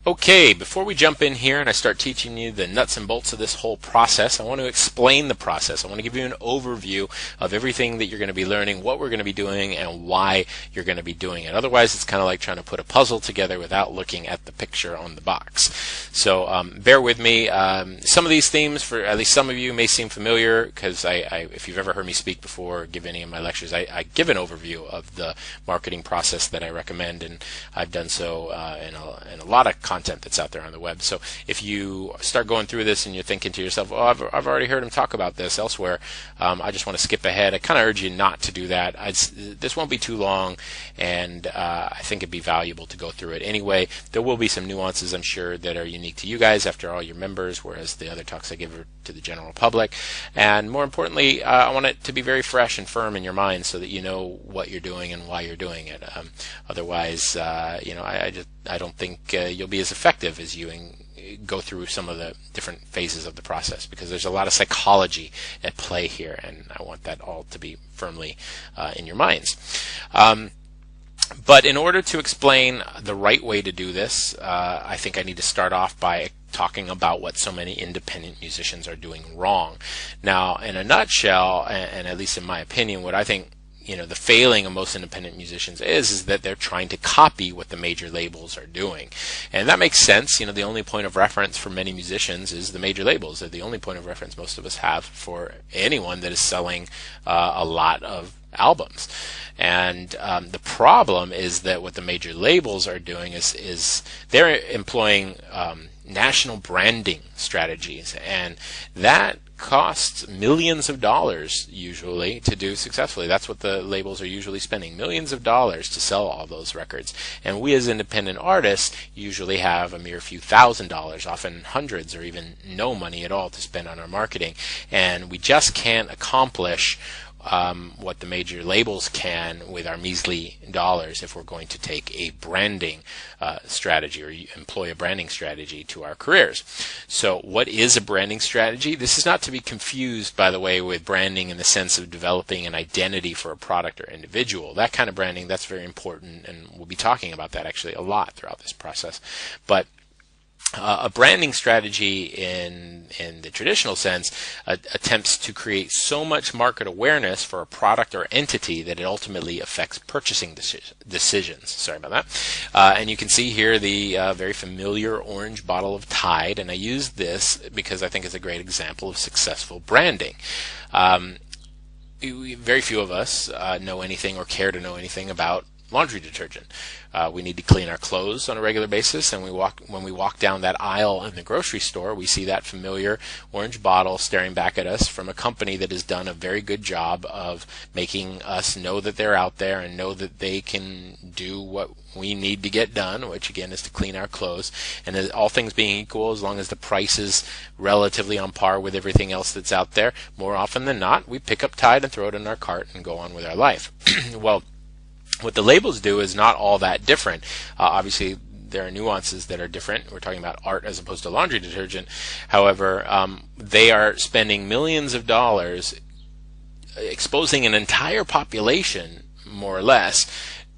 Okay, before we jump in here and I start teaching you the nuts and bolts of this whole process, I want to explain the process. I want to give you an overview of everything that you're going to be learning, what we're going to be doing, and why you're going to be doing it. Otherwise, it's kind of like trying to put a puzzle together without looking at the picture on the box. So bear with me. Some of these themes, for at least some of you, may seem familiar because if you've ever heard me speak before or give any of my lectures, I give an overview of the marketing process that I recommend, and I've done so in a lot of content that's out there on the web. So if you start going through this and you're thinking to yourself, oh, I've already heard him talk about this elsewhere, I just want to skip ahead, I kind of urge you not to do that. This won't be too long, and I think it'd be valuable to go through it anyway. There will be some nuances, I'm sure, that are unique to you guys. After all, you're members, whereas the other talks I give are to the general public. And more importantly, I want it to be very fresh and firm in your mind so that you know what you're doing and why you're doing it. Otherwise, I don't think you'll be as effective as you go through some of the different phases of the process, because there's a lot of psychology at play here, and I want that all to be firmly in your minds. But in order to explain the right way to do this, I think I need to start off by talking about what so many independent musicians are doing wrong. Now, in a nutshell, and at least in my opinion, what I think the failing of most independent musicians is that they're trying to copy what the major labels are doing. And that makes sense. The only point of reference for many musicians is the major labels. They're the only point of reference most of us have for anyone that is selling a lot of albums. And the problem is that what the major labels are doing is they're employing national branding strategies, and that costs millions of dollars usually to do successfully. That's what the labels are usually spending, millions of dollars to sell all those records. And we as independent artists usually have a mere few $1,000s, often hundreds or even no money at all to spend on our marketing. And we just can't accomplish what the major labels can with our measly dollars if we're going to take a branding strategy or employ a branding strategy to our careers. So what is a branding strategy? This is not to be confused, by the way, with branding in the sense of developing an identity for a product or individual. That kind of branding, that's very important, and we'll be talking about that actually a lot throughout this process. But a branding strategy in the traditional sense attempts to create so much market awareness for a product or entity that it ultimately affects purchasing decisions. Sorry about that. And you can see here the very familiar orange bottle of Tide, and I use this because I think it's a great example of successful branding. Very few of us know anything or care to know anything about laundry detergent. We need to clean our clothes on a regular basis, and when we walk down that aisle in the grocery store, we see that familiar orange bottle staring back at us from a company that has done a very good job of making us know that they're out there and know that they can do what we need to get done, which again is to clean our clothes. And as all things being equal, as long as the price is relatively on par with everything else that's out there, more often than not, we pick up Tide and throw it in our cart and go on with our life. Well, what the labels do is not all that different. Obviously, there are nuances that are different. We're talking about art as opposed to laundry detergent. However, they are spending millions of dollars exposing an entire population, more or less,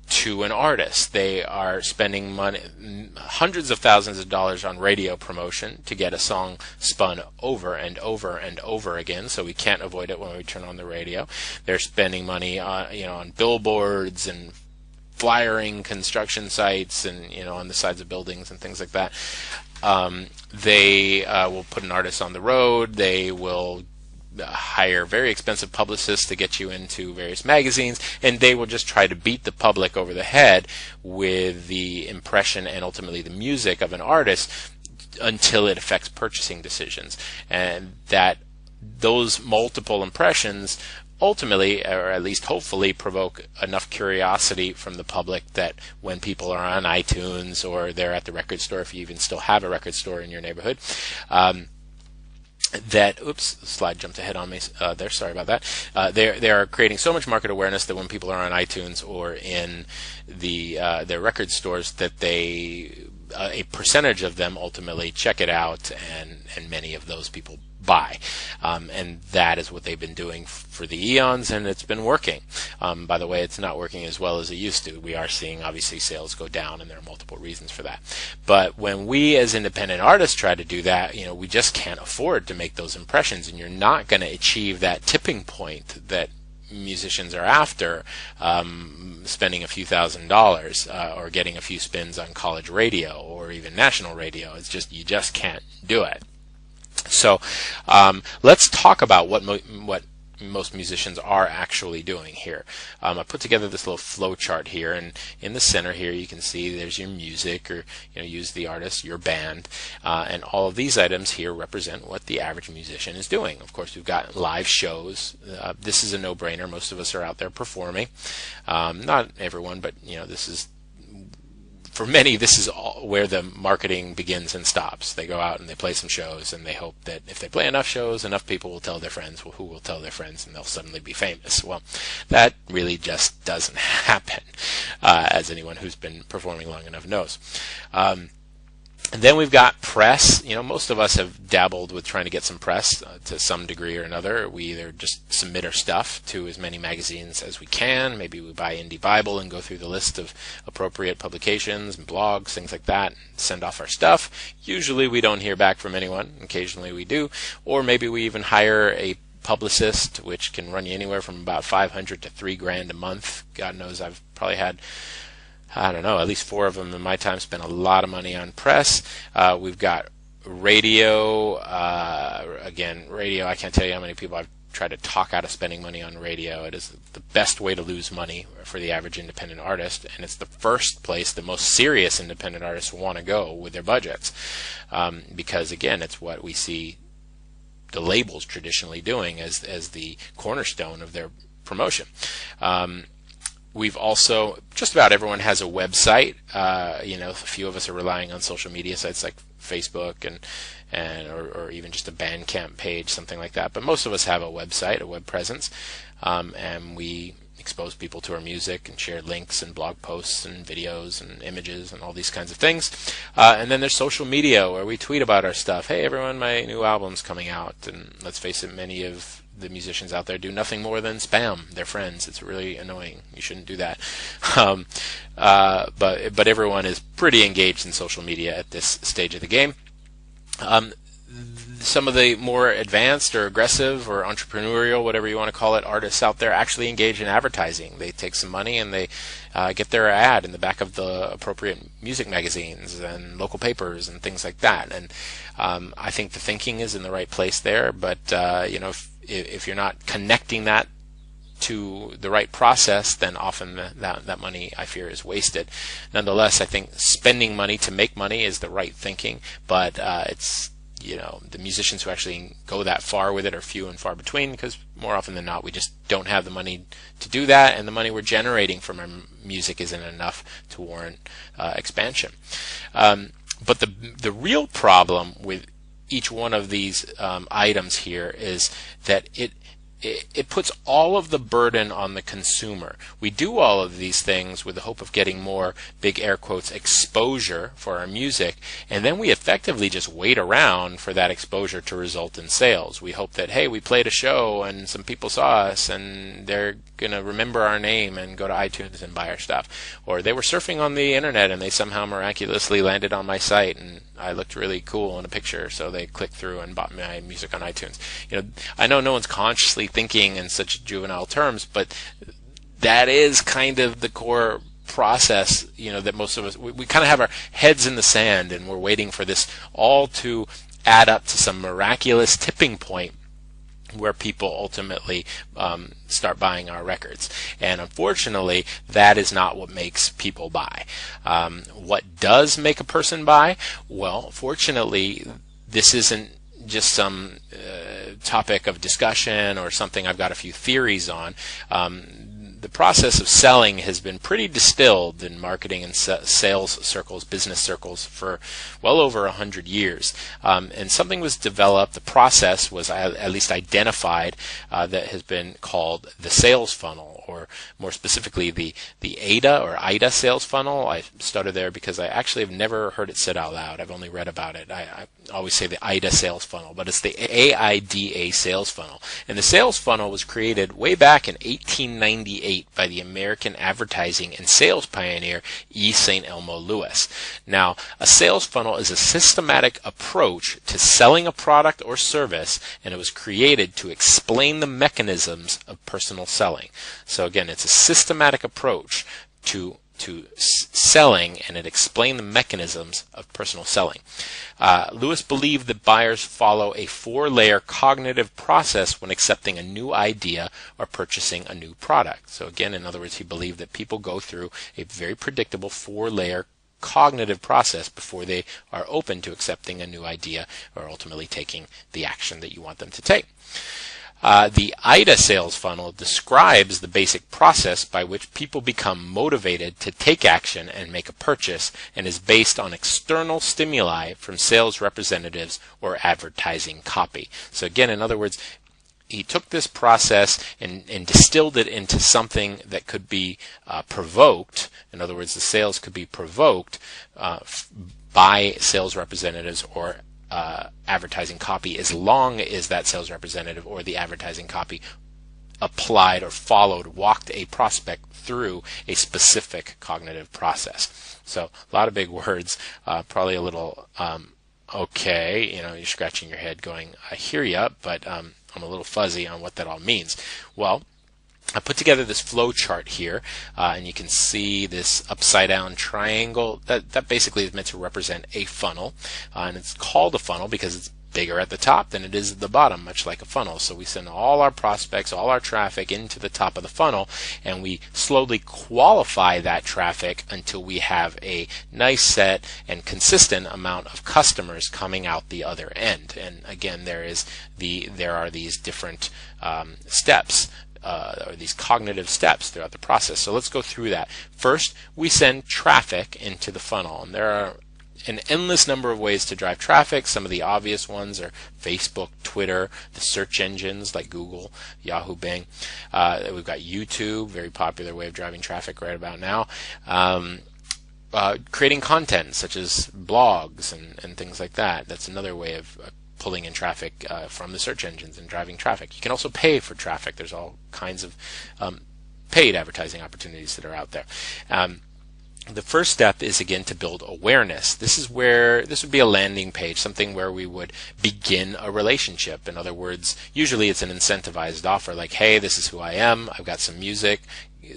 to an artist. They are spending money, hundreds of thousands of dollars on radio promotion to get a song spun over and over and over again, so we can't avoid it when we turn on the radio. They're spending money on billboards and flyering construction sites and on the sides of buildings and things like that. They will put an artist on the road. They will hire very expensive publicists to get you into various magazines, and they will just try to beat the public over the head with the impression and ultimately the music of an artist until it affects purchasing decisions. And that those multiple impressions ultimately, or at least hopefully, provoke enough curiosity from the public that when people are on iTunes or they're at the record store, if you even still have a record store in your neighborhood, that, oops, the slide jumped ahead on me there, sorry about that. They are creating so much market awareness that when people are on iTunes or in their record stores, that they a percentage of them ultimately check it out, and many of those people buy. And that is what they've been doing for the eons, and it's been working. By the way, it's not working as well as it used to. We are seeing, obviously, sales go down, and there are multiple reasons for that. But when we as independent artists try to do that, we just can't afford to make those impressions, and you're not going to achieve that tipping point that musicians are after, spending a few $1,000s or getting a few spins on college radio or even national radio. It's just, you just can't do it. So let's talk about what most musicians are actually doing here. I put together this little flow chart here, and in the center here you can see there's your music, or use the artist, your band, and all of these items here represent what the average musician is doing. Of course, we've got live shows. This is a no-brainer. Most of us are out there performing. Not everyone, but this is, for many, this is all where the marketing begins and stops. They go out and they play some shows, and they hope that if they play enough shows, enough people will tell their friends, who will tell their friends, and they'll suddenly be famous. Well, that really just doesn't happen, as anyone who's been performing long enough knows. And then we've got press. Most of us have dabbled with trying to get some press to some degree or another. We either just submit our stuff to as many magazines as we can. Maybe we buy Indie Bible and go through the list of appropriate publications and blogs, things like that, and send off our stuff. Usually we don't hear back from anyone. Occasionally we do. Or maybe we even hire a publicist, which can run you anywhere from about $500 to $3,000 a month. God knows, I've probably had, I don't know, at least 4 of them in my time, spent a lot of money on press. We've got radio. Again, radio, I can't tell you how many people I've tried to talk out of spending money on radio. It is the best way to lose money for the average independent artist, and it's the first place the most serious independent artists want to go with their budgets, because, again, it's what we see the labels traditionally doing as the cornerstone of their promotion. We've also, just about everyone has a website. A few of us are relying on social media sites like Facebook or even just a Bandcamp page, something like that. But most of us have a website, a web presence, and we expose people to our music and share links and blog posts and videos and images and all these kinds of things. And then there's social media, where we tweet about our stuff. Hey, everyone, my new album's coming out. And let's face it, many of the musicians out there do nothing more than spam their friends. It's really annoying. You shouldn't do that. But everyone is pretty engaged in social media at this stage of the game. Some of the more advanced or aggressive or entrepreneurial, whatever you want to call it, artists out there actually engage in advertising. They take some money and they get their ad in the back of the appropriate music magazines and local papers and things like that. And I think the thinking is in the right place there, but if you're not connecting that to the right process, then often that money, I fear, is wasted. Nonetheless, I think spending money to make money is the right thinking, but it's the musicians who actually go that far with it are few and far between, because more often than not we just don't have the money to do that, and the money we're generating from our music isn't enough to warrant expansion. But the real problem with each one of these items here is that it puts all of the burden on the consumer. We do all of these things with the hope of getting more, big air quotes, exposure for our music, and then we effectively just wait around for that exposure to result in sales. We hope that, hey, we played a show and some people saw us and they're going to remember our name and go to iTunes and buy our stuff. Or they were surfing on the internet and they somehow miraculously landed on my site and I looked really cool in a picture, so they clicked through and bought my music on iTunes. I know no one's consciously thinking in such juvenile terms, but that is kind of the core process, that most of us, we kind of have our heads in the sand and we're waiting for this all to add up to some miraculous tipping point where people ultimately start buying our records. And unfortunately, that is not what makes people buy. What does make a person buy? Well, fortunately, this isn't just some topic of discussion or something I've got a few theories on. the process of selling has been pretty distilled in marketing and sales circles, business circles, for well over 100 years. And something was developed, the process was at least identified, that has been called the sales funnel, or more specifically the AIDA sales funnel. I started there because I actually have never heard it said out loud. I've only read about it. I always say the AIDA sales funnel, but it's the AIDA sales funnel. And the sales funnel was created way back in 1898 by the American advertising and sales pioneer E. St. Elmo Lewis. Now, a sales funnel is a systematic approach to selling a product or service, and it was created to explain the mechanisms of personal selling. So again, it's a systematic approach to selling, and it explained the mechanisms of personal selling. Lewis believed that buyers follow a 4-layer cognitive process when accepting a new idea or purchasing a new product. So again, in other words, he believed that people go through a very predictable 4-layer cognitive process before they are open to accepting a new idea or ultimately taking the action that you want them to take. The AIDA sales funnel describes the basic process by which people become motivated to take action and make a purchase, and is based on external stimuli from sales representatives or advertising copy. So again, in other words, he took this process and distilled it into something that could be provoked. In other words, the sales could be provoked by sales representatives or advertising copy, as long as that sales representative or the advertising copy applied or walked a prospect through a specific cognitive process. So a lot of big words, probably a little okay, you're scratching your head going, I hear ya, but I'm a little fuzzy on what that all means. Well, I put together this flow chart here, and you can see this upside down triangle. That basically is meant to represent a funnel, and it's called a funnel because it's bigger at the top than it is at the bottom, much like a funnel. So we send all our prospects, all our traffic into the top of the funnel, and we slowly qualify that traffic until we have a nice set and consistent amount of customers coming out the other end. And again, there are these different steps, or these cognitive steps throughout the process. So let's go through that. First, we send traffic into the funnel, and there are an endless number of ways to drive traffic. Some of the obvious ones are Facebook, Twitter, the search engines like Google, Yahoo, Bing. We've got YouTube, very popular way of driving traffic right about now. Creating content such as blogs and things like that. That's another way of pulling in traffic from the search engines and driving traffic. You can also pay for traffic. There's all kinds of paid advertising opportunities that are out there. The first step is, again, to build awareness. This would be a landing page, something where we would begin a relationship. In other words, usually it's an incentivized offer, like, hey, this is who I am, I've got some music,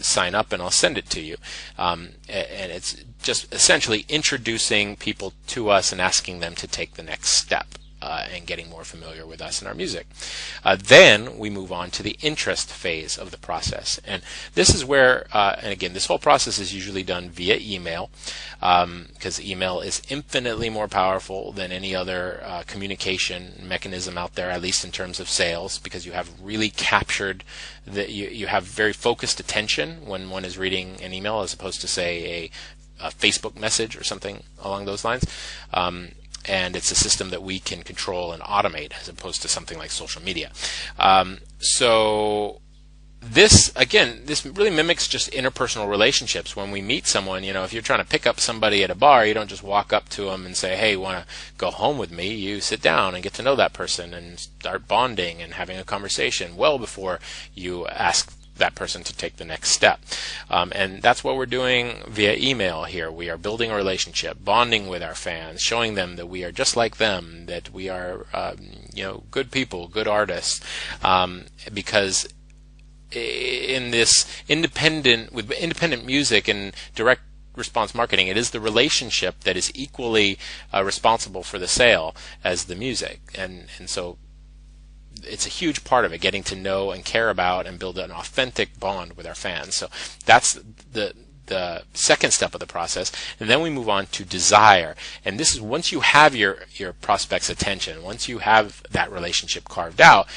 sign up and I'll send it to you. And it's just essentially introducing people to us and asking them to take the next step. And getting more familiar with us and our music. Then we move on to the interest phase of the process. And this is where, and again, this whole process is usually done via email, because email is infinitely more powerful than any other communication mechanism out there, at least in terms of sales, because you have really captured, you have very focused attention when one is reading an email, as opposed to, say, a Facebook message or something along those lines. And it's a system that we can control and automate, as opposed to something like social media. So this really mimics just interpersonal relationships. When we meet someone, if you're trying to pick up somebody at a bar, you don't just walk up to them and say, hey, want to go home with me? You sit down and get to know that person and start bonding and having a conversation well before you ask that person to take the next step. And that's what we're doing via email here. We are building a relationship, bonding with our fans, showing them that we are just like them, that we are good people, good artists, because in this with independent music and direct response marketing, it is the relationship that is equally responsible for the sale as the music. And so it's a huge part of it, getting to know and care about and build an authentic bond with our fans. So that's the second step of the process. And then we move on to desire. And this is once you have your prospect's attention, once you have that relationship carved out,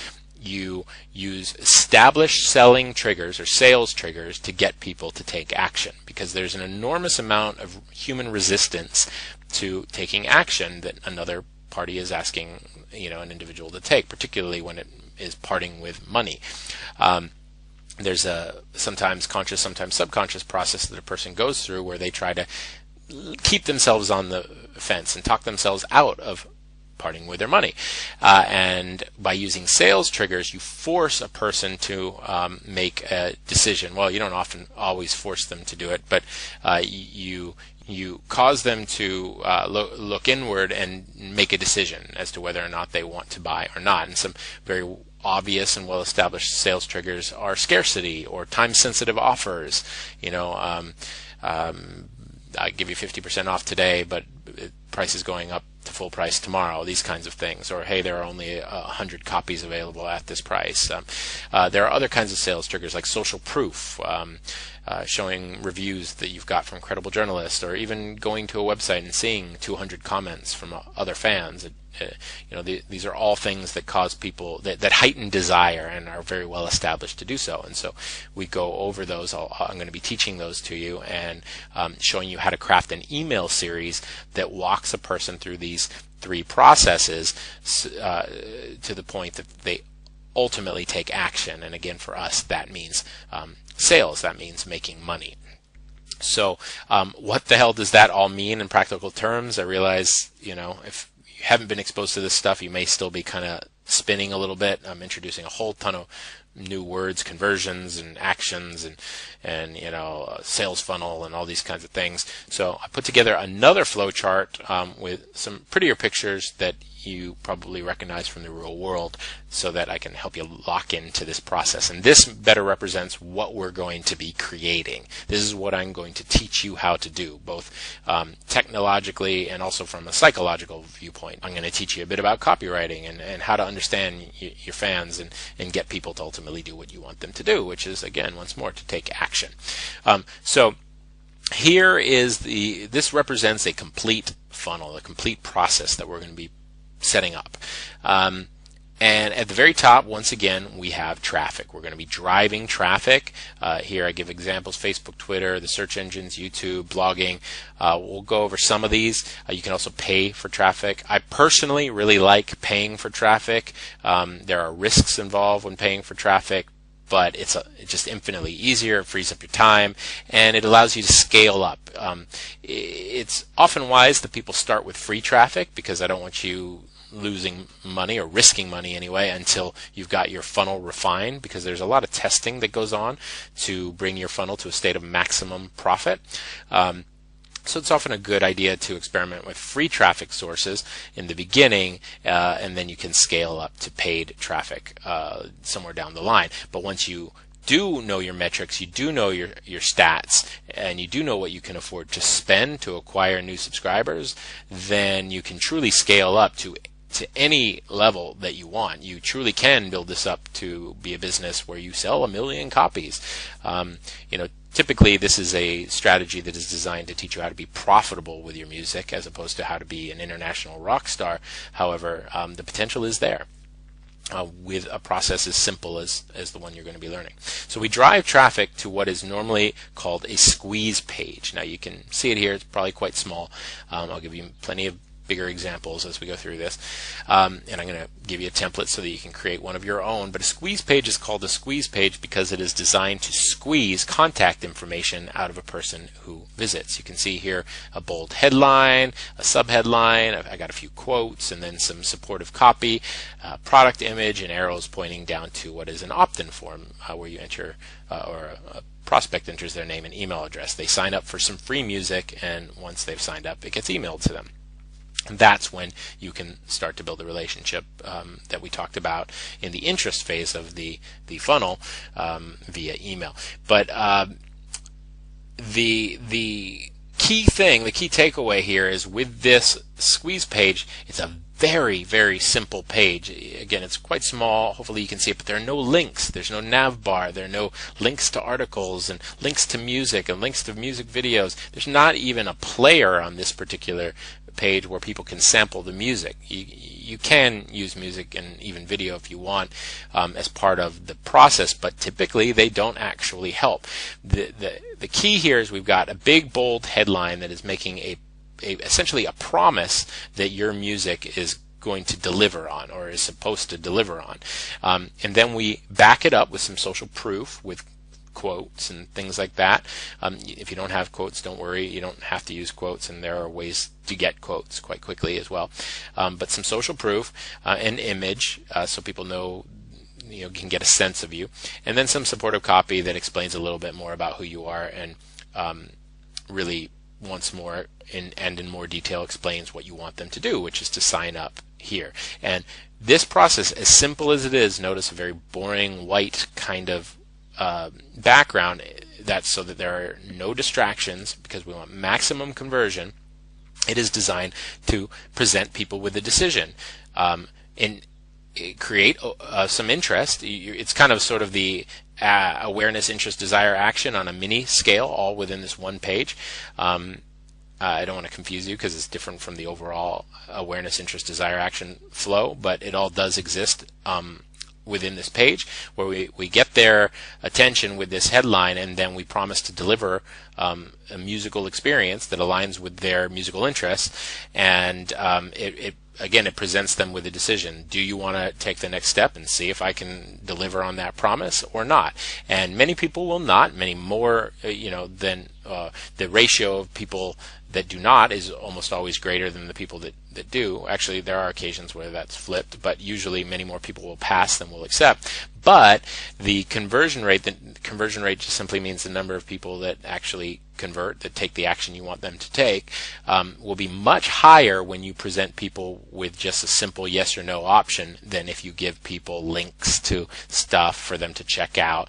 you use established selling triggers or sales triggers to get people to take action, because there's an enormous amount of human resistance to taking action that another party is asking, an individual to take, particularly when it is parting with money. There's a sometimes conscious, sometimes subconscious process that a person goes through where they try to keep themselves on the fence and talk themselves out of parting with their money. And by using sales triggers, you force a person to make a decision. Well, you don't often always force them to do it, but you cause them to look inward and make a decision as to whether or not they want to buy or not. And some very obvious and well-established sales triggers are scarcity or time-sensitive offers. I give you 50% off today, but price is going up to full price tomorrow, these kinds of things. Or, hey, there are only 100 copies available at this price. There are other kinds of sales triggers like social proof, showing reviews that you've got from credible journalists, or even going to a website and seeing 200 comments from other fans. These are all things that cause people that heighten desire and are very well established to do so. And so we go over those. I'm going to be teaching those to you and showing you how to craft an email series that walks a person through these 3 processes to the point that they ultimately take action. And again, for us, that means sales. That means making money. So what the hell does that all mean in practical terms? I realize, if you haven't been exposed to this stuff, you may still be kind of spinning a little bit. I'm introducing a whole ton of new words, conversions and actions and sales funnel and all these kinds of things. So I put together another flow chart with some prettier pictures that you probably recognize from the real world, so that I can help you lock into this process. And this better represents what we're going to be creating. This is what I'm going to teach you how to do, both technologically and also from a psychological viewpoint. I'm going to teach you a bit about copywriting and how to understand your fans and get people to ultimately do what you want them to do, which is, again, once more, to take action. So here is this represents a complete funnel, a complete process that we're going to be setting up. And at the very top, once again, we have traffic. We're going to be driving traffic. Here I give examples: Facebook, Twitter, the search engines, YouTube, blogging. We'll go over some of these. You can also pay for traffic. I personally really like paying for traffic. There are risks involved when paying for traffic, but it's just infinitely easier. It frees up your time, and it allows you to scale up. It's often wise that people start with free traffic, because I don't want you losing money, or risking money anyway, until you've got your funnel refined, because there's a lot of testing that goes on to bring your funnel to a state of maximum profit. So it's often a good idea to experiment with free traffic sources in the beginning, and then you can scale up to paid traffic somewhere down the line. But once you do know your metrics, you do know your stats, and you do know what you can afford to spend to acquire new subscribers, then you can truly scale up to any level that you want. You truly can build this up to be a business where you sell 1 million copies. Typically this is a strategy that is designed to teach you how to be profitable with your music, as opposed to how to be an international rock star. However, the potential is there with a process as simple as the one you're going to be learning. So we drive traffic to what is normally called a squeeze page. Now you can see it here. It's probably quite small. I'll give you plenty of bigger examples as we go through this, and I'm going to give you a template so that you can create one of your own. But a squeeze page is called a squeeze page because it is designed to squeeze contact information out of a person who visits. You can see here a bold headline, a subheadline, I got a few quotes, and then some supportive copy, product image, and arrows pointing down to what is an opt-in form where you enter or a prospect enters their name and email address. They sign up for some free music, and once they've signed up, it gets emailed to them. And that's when you can start to build a relationship that we talked about in the interest phase of the funnel via email. But the key thing, the key takeaway here is with this squeeze page, it's a very, very simple page. Again, it's quite small. Hopefully you can see it, but there are no links. There's no nav bar. There are no links to articles and links to music and links to music videos. There's not even a player on this particular page where people can sample the music. You can use music and even video if you want as part of the process, but typically they don't actually help. The key here is we've got a big bold headline that is making essentially a promise that your music is going to deliver on, or is supposed to deliver on, and then we back it up with some social proof, with quotes and things like that. If you don't have quotes, don't worry, you don't have to use quotes, and there are ways to get quotes quite quickly as well. But some social proof, an image, so people know, can get a sense of you, and then some supportive copy that explains a little bit more about who you are, and really once more and in more detail explains what you want them to do, which is to sign up here. And this process, as simple as it is, notice a very boring white kind of background. That's so that there are no distractions, because we want maximum conversion. It is designed to present people with a decision and create some interest. It's kind of sort of the awareness, interest, desire, action on a mini scale, all within this one page. I don't want to confuse you because it's different from the overall awareness, interest, desire, action flow, but it all does exist within this page, where we get their attention with this headline, and then we promise to deliver a musical experience that aligns with their musical interests, and it presents them with a decision. Do you want to take the next step and see if I can deliver on that promise or not? And many people will not. Many more, than the ratio of people that do not is almost always greater than the people that do. Actually, there are occasions where that's flipped, but usually many more people will pass than will accept. But the conversion rate just simply means the number of people that actually convert, that take the action you want them to take, will be much higher when you present people with just a simple yes or no option than if you give people links to stuff for them to check out.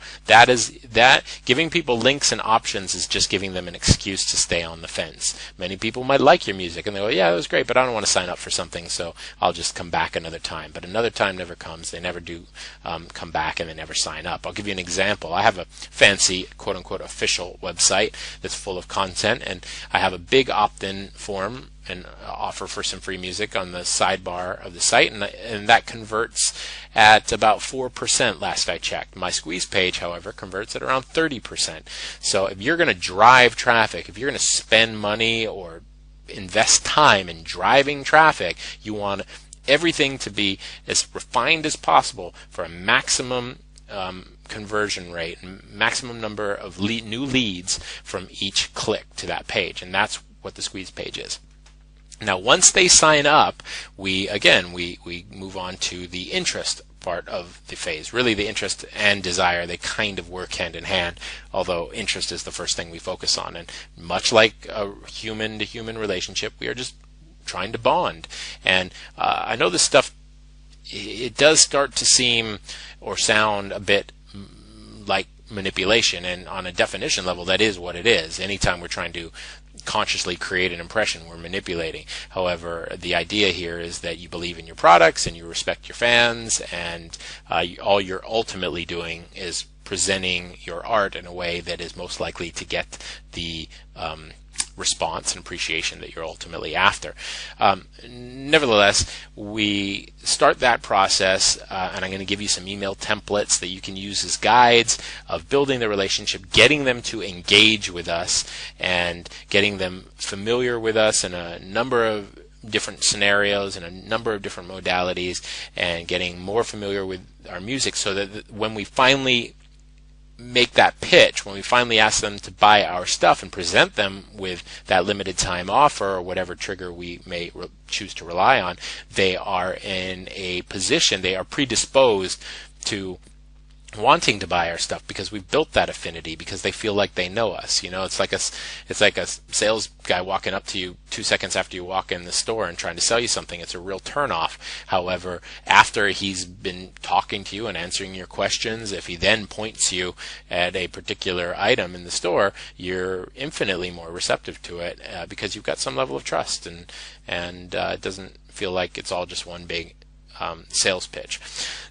Giving people links and options is just giving them an excuse to stay on the fence. Many people might like your music and they go, yeah, that was great, but I don't want to sign up for something, so I'll just come back another time. But another time never comes. They never do come back, and they never sign up. I'll give you an example. I have a fancy quote-unquote official website that's full of content, and I have a big opt-in form and offer for some free music on the sidebar of the site, and that converts at about 4% last I checked. My squeeze page, however, converts at around 30%. So if you're going to drive traffic, if you're going to spend money or invest time in driving traffic, you want everything to be as refined as possible for a maximum conversion rate, maximum number of new leads from each click to that page, and that's what the squeeze page is. Now, once they sign up, we move on to the interest part of the phase. Really, the interest and desire, they kind of work hand in hand, although interest is the first thing we focus on. And much like a human-to-human relationship, we are just trying to bond. And I know this stuff, it does start to seem or sound a bit like manipulation, and on a definition level, that is what it is. Anytime we're trying to consciously create an impression, we're manipulating. However, the idea here is that you believe in your products and you respect your fans, and all you're ultimately doing is presenting your art in a way that is most likely to get the response and appreciation that you're ultimately after. Nevertheless, we start that process, and I'm going to give you some email templates that you can use as guides of building the relationship, getting them to engage with us, and getting them familiar with us in a number of different scenarios and a number of different modalities, and getting more familiar with our music, so that when we finally make that pitch, when we finally ask them to buy our stuff and present them with that limited time offer or whatever trigger we may choose to rely on, they are in a position, they are predisposed to wanting to buy our stuff because we've built that affinity, because they feel like they know us. It's like a sales guy walking up to you 2 seconds after you walk in the store and trying to sell you something. It's a real turnoff. However, after he's been talking to you and answering your questions, if he then points you at a particular item in the store, you're infinitely more receptive to it because you've got some level of trust, and it doesn't feel like it's all just one big sales pitch.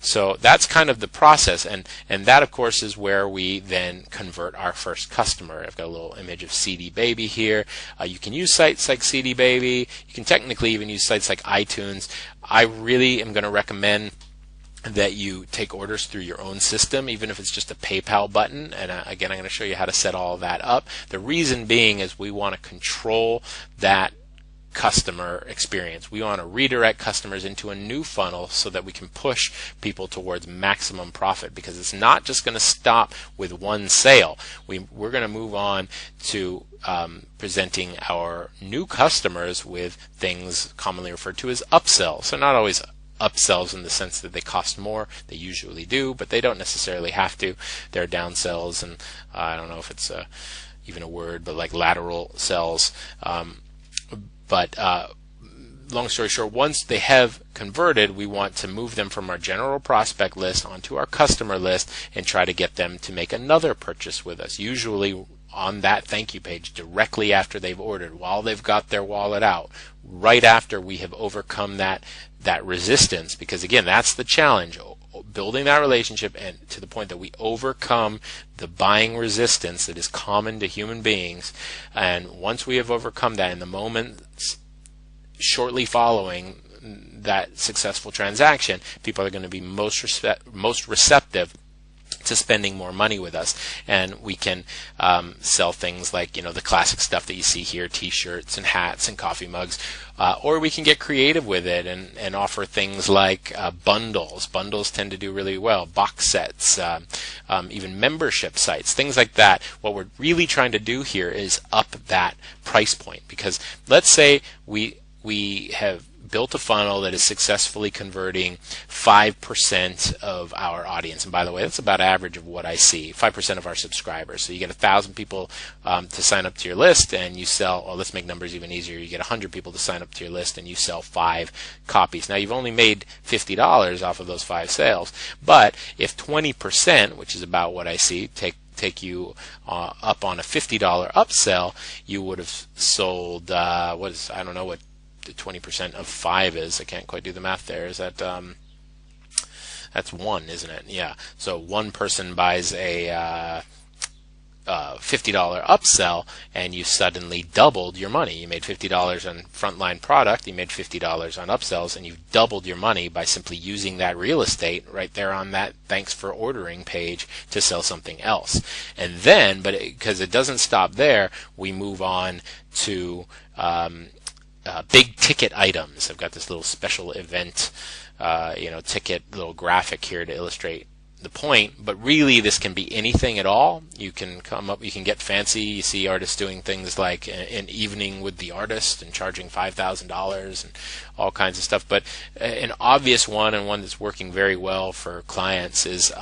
So that's kind of the process, and that of course is where we then convert our first customer. I've got a little image of CD Baby here. You can use sites like CD Baby. You can technically even use sites like iTunes. I really am going to recommend that you take orders through your own system, even if it's just a PayPal button. And again, I'm going to show you how to set all of that up. The reason being is we want to control that customer experience. We want to redirect customers into a new funnel so that we can push people towards maximum profit, because it's not just going to stop with one sale. We're going to move on to presenting our new customers with things commonly referred to as upsells. So not always upsells in the sense that they cost more. They usually do, but they don't necessarily have to. They're downsells, and I don't know if it's even a word, but like lateral sells. But long story short, once they have converted, we want to move them from our general prospect list onto our customer list and try to get them to make another purchase with us, usually on that thank you page directly after they've ordered, while they've got their wallet out, right after we have overcome that resistance. Because again, that's the challenge, building that relationship, and to the point that we overcome the buying resistance that is common to human beings. And once we have overcome that, in the moments shortly following that successful transaction, people are going to be most receptive to spending more money with us. And we can sell things like, the classic stuff that you see here, t-shirts and hats and coffee mugs, or we can get creative with it and offer things like bundles. Bundles tend to do really well, box sets, even membership sites, things like that. What we're really trying to do here is up that price point, because let's say we have built a funnel that is successfully converting 5% of our audience. And by the way, that's about average of what I see, 5% of our subscribers. So you get 1,000 people to sign up to your list, and you sell, let's make numbers even easier. You get 100 people to sign up to your list, and you sell 5 copies. Now, you've only made $50 off of those 5 sales. But if 20%, which is about what I see, take you up on a $50 upsell, you would have sold, I don't know what 20% of 5 is. I can't quite do the math there. Is that that's 1, isn't it? Yeah. So one person buys a $50 upsell, and you suddenly doubled your money. You made $50 on frontline product, you made $50 on upsells, and you've doubled your money by simply using that real estate right there on that thanks for ordering page to sell something else. And then, but because it doesn't stop there, we move on to big ticket items. I've got this little special event, ticket little graphic here to illustrate the point, but really this can be anything at all. You can get fancy. You see artists doing things like an evening with the artist and charging $5,000 and all kinds of stuff. But an obvious one, and one that's working very well for clients, is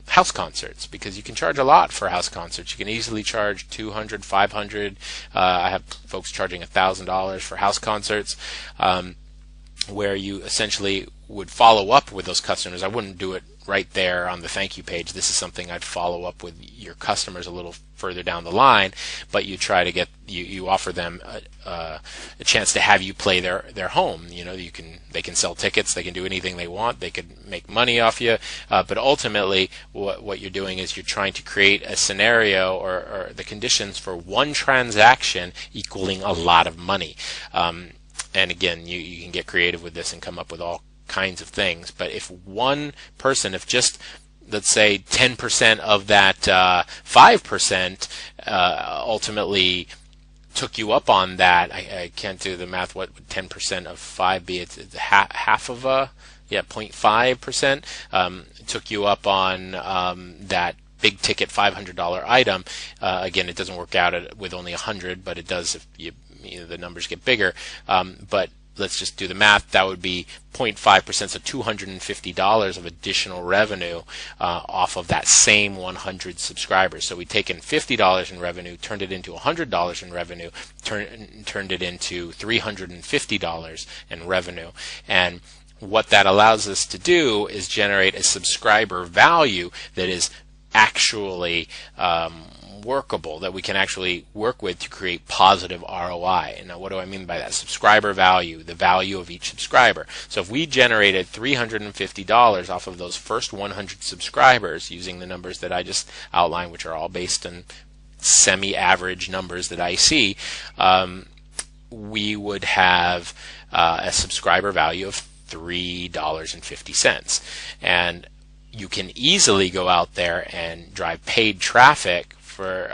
house concerts, because you can charge a lot for house concerts. You can easily charge $200, $500. I have folks charging $1,000 for house concerts, where you essentially would follow up with those customers. I wouldn't do it right there on the thank you page. This is something I'd follow up with your customers a little further down the line, but you try to get you offer them a chance to have you play their home. They can sell tickets, they can do anything they want, they could make money off you, but ultimately what you're doing is you're trying to create a scenario or the conditions for one transaction equaling a lot of money. And again, you can get creative with this and come up with all kinds of things. But if one person, if just, let's say, 10% of that 5% ultimately took you up on that, I can't do the math. What would 10% of 5 be? It's half of 0.5% took you up on that big ticket $500 item. Again, it doesn't work out with only 100, but it does if the numbers get bigger. But let's just do the math. That would be 0.5%, so $250 of additional revenue off of that same 100 subscribers. So we'd taken $50 in revenue, turned it into $100 in revenue, turned it into $350 in revenue. And what that allows us to do is generate a subscriber value that is actually workable, that we can actually work with to create positive ROI. And now what do I mean by that? Subscriber value, the value of each subscriber. So if we generated $350 off of those first 100 subscribers using the numbers that I just outlined, which are all based on semi-average numbers that I see, we would have a subscriber value of $3.50. And you can easily go out there and drive paid traffic for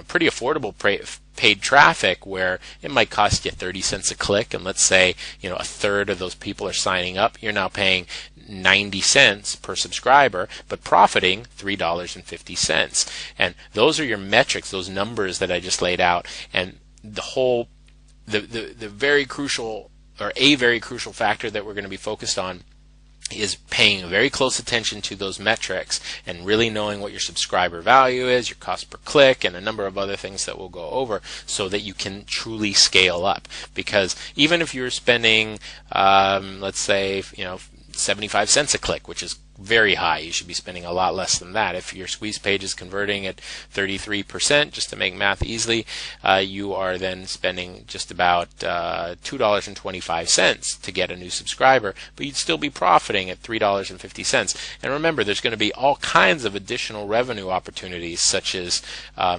pretty affordable paid traffic, where it might cost you 30 cents a click, and let's say a third of those people are signing up. You're now paying 90 cents per subscriber, but profiting $3.50. And those are your metrics, those numbers that I just laid out. And the very crucial, or a very crucial factor that we're going to be focused on, is paying very close attention to those metrics and really knowing what your subscriber value is, your cost per click, and a number of other things that we'll go over, so that you can truly scale up. Because even if you're spending, let's say, 75 cents a click, which is very high, you should be spending a lot less than that. If your squeeze page is converting at 33%, just to make math easily, you are then spending just about $2.25 to get a new subscriber, but you'd still be profiting at $3.50. And remember, there's going to be all kinds of additional revenue opportunities, such as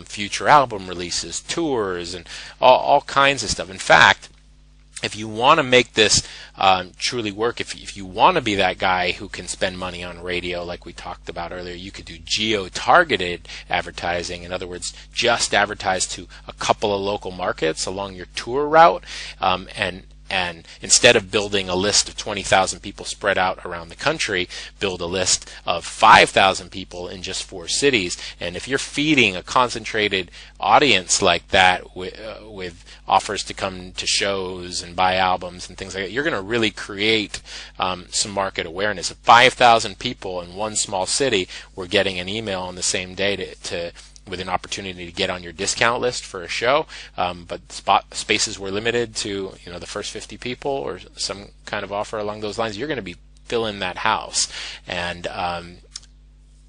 future album releases, tours, and all kinds of stuff. In fact, if you want to make this truly work, if you want to be that guy who can spend money on radio like we talked about earlier, you could do geo-targeted advertising. In other words, just advertise to a couple of local markets along your tour route, and instead of building a list of 20,000 people spread out around the country, build a list of 5,000 people in just 4 cities. And if you're feeding a concentrated audience like that with offers to come to shows and buy albums and things like that, you're going to really create some market awareness. If 5,000 people in one small city were getting an email on the same day with an opportunity to get on your discount list for a show, but spaces were limited to the first 50 people or some kind of offer along those lines, you're going to be filling that house, and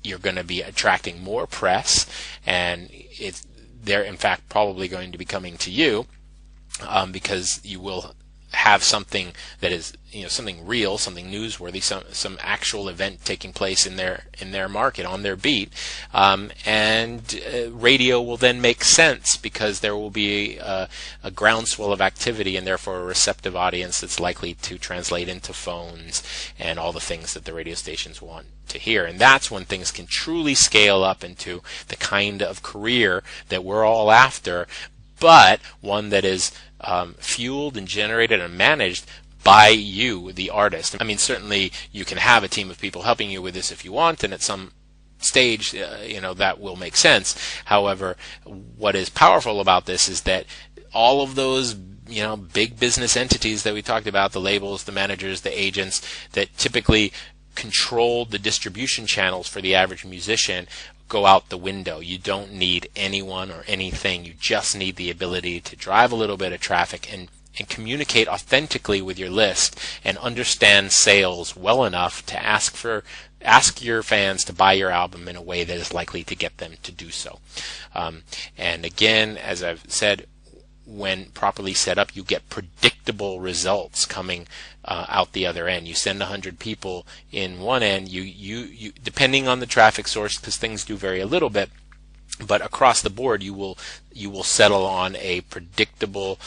you're going to be attracting more press, and they're in fact probably going to be coming to you, because you will have something that is something real, something newsworthy, some actual event taking place in their market, on their beat, and radio will then make sense, because there will be a groundswell of activity, and therefore a receptive audience that's likely to translate into phones and all the things that the radio stations want to hear. And that's when things can truly scale up into the kind of career that we're all after, but one that is fueled and generated and managed by you, the artist. I mean, certainly you can have a team of people helping you with this if you want, and at some stage, that will make sense. However, what is powerful about this is that all of those big business entities that we talked about, the labels, the managers, the agents, that typically control the distribution channels for the average musician, go out the window. You don't need anyone or anything. You just need the ability to drive a little bit of traffic and communicate authentically with your list, and understand sales well enough to ask your fans to buy your album in a way that is likely to get them to do so. And again, as I've said, when properly set up, you get predictable results coming out the other end. You send 100 people in one end, you depending on the traffic source, because things do vary a little bit, but across the board you will settle on a predictable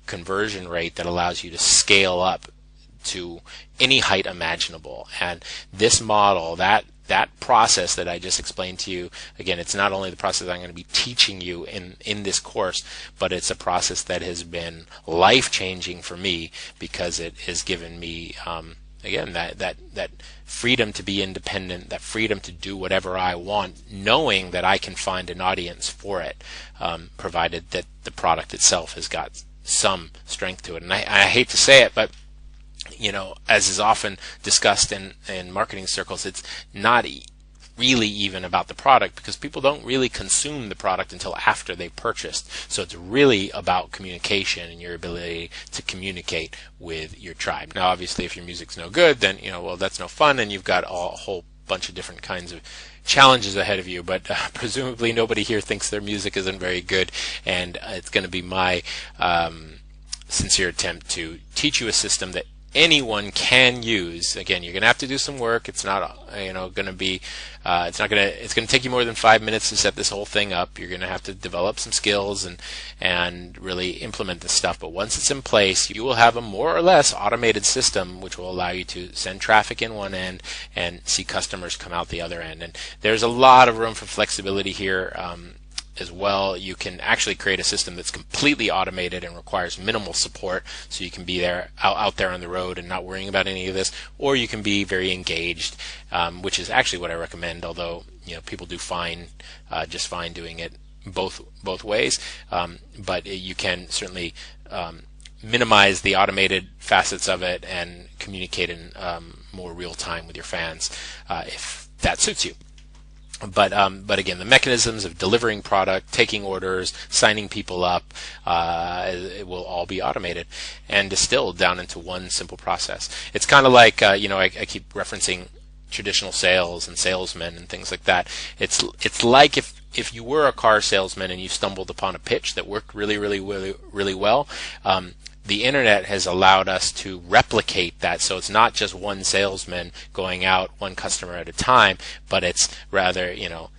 conversion rate that allows you to scale up to any height imaginable. And this model, that process that I just explained to you, again, it's not only the process I'm going to be teaching you in this course, but it's a process that has been life-changing for me, because it has given me, again, that freedom to be independent, that freedom to do whatever I want, knowing that I can find an audience for it, provided that the product itself has got some strength to it. And I hate to say it, but as is often discussed in marketing circles, it's not really even about the product, because people don't really consume the product until after they purchased. So it's really about communication and your ability to communicate with your tribe. Now, obviously, if your music's no good, then well, that's no fun, and you've got a whole bunch of different kinds of challenges ahead of you, but presumably nobody here thinks their music isn't very good, and it's going to be my sincere attempt to teach you a system that anyone can use. Again, you're going to have to do some work. It's not, going to be, it's going to take you more than 5 minutes to set this whole thing up. You're going to have to develop some skills and really implement this stuff. But once it's in place, you will have a more or less automated system which will allow you to send traffic in one end and see customers come out the other end. And there's a lot of room for flexibility here. As well, you can actually create a system that's completely automated and requires minimal support, so you can be there out there on the road and not worrying about any of this, or you can be very engaged, which is actually what I recommend, although people do just fine doing it both ways, but you can certainly minimize the automated facets of it and communicate in more real time with your fans if that suits you. But again, the mechanisms of delivering product, taking orders, signing people up, it will all be automated and distilled down into one simple process. It's kind of like I keep referencing traditional sales and salesmen and things like that. It's like if you were a car salesman and you stumbled upon a pitch that worked really well. The internet has allowed us to replicate that, so it's not just one salesman going out one customer at a time, but it's rather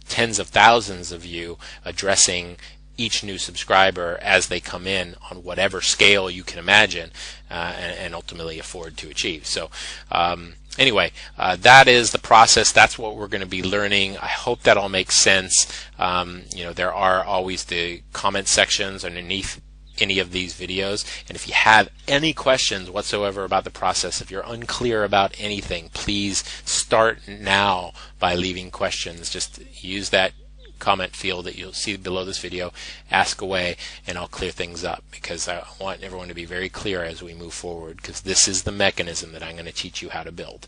tens of thousands of you addressing each new subscriber as they come in on whatever scale you can imagine and ultimately afford to achieve. So anyway, that is the process. That's what we're going to be learning. I hope that all makes sense. There are always the comment sections underneath any of these videos, and if you have any questions whatsoever about the process, if you're unclear about anything, please start now by leaving questions. Just use that comment field that you'll see below this video, ask away, and I'll clear things up, because I want everyone to be very clear as we move forward, because this is the mechanism that I'm going to teach you how to build.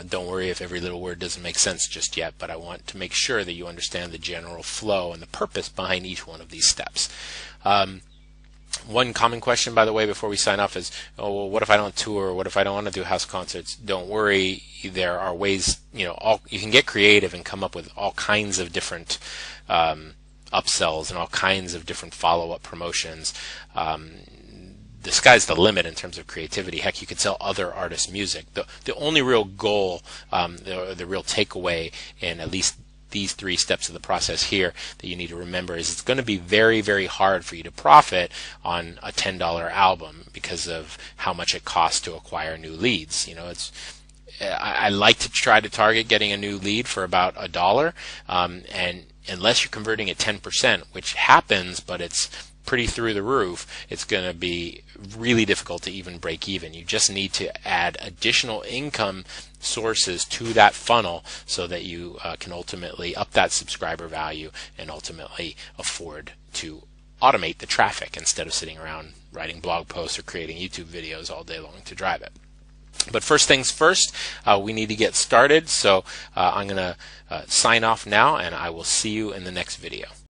Don't worry if every little word doesn't make sense just yet, but I want to make sure that you understand the general flow and the purpose behind each one of these steps. One common question, by the way, before we sign off is, well, what if I don't tour? What if I don't want to do house concerts? Don't worry. There are ways, you can get creative and come up with all kinds of different upsells and all kinds of different follow-up promotions. The sky's the limit in terms of creativity. Heck, you could sell other artists' music. The only real goal, the real takeaway in at least these 3 steps of the process here that you need to remember is it's going to be very hard for you to profit on a $10 album because of how much it costs to acquire new leads. I like to try to target getting a new lead for about $1, and unless you're converting at 10%, which happens, but it's pretty through the roof, it's going to be really difficult to even break even. You just need to add additional income sources to that funnel so that you can ultimately up that subscriber value and ultimately afford to automate the traffic instead of sitting around writing blog posts or creating YouTube videos all day long to drive it. But first things first, we need to get started. So I'm going to sign off now, and I will see you in the next video.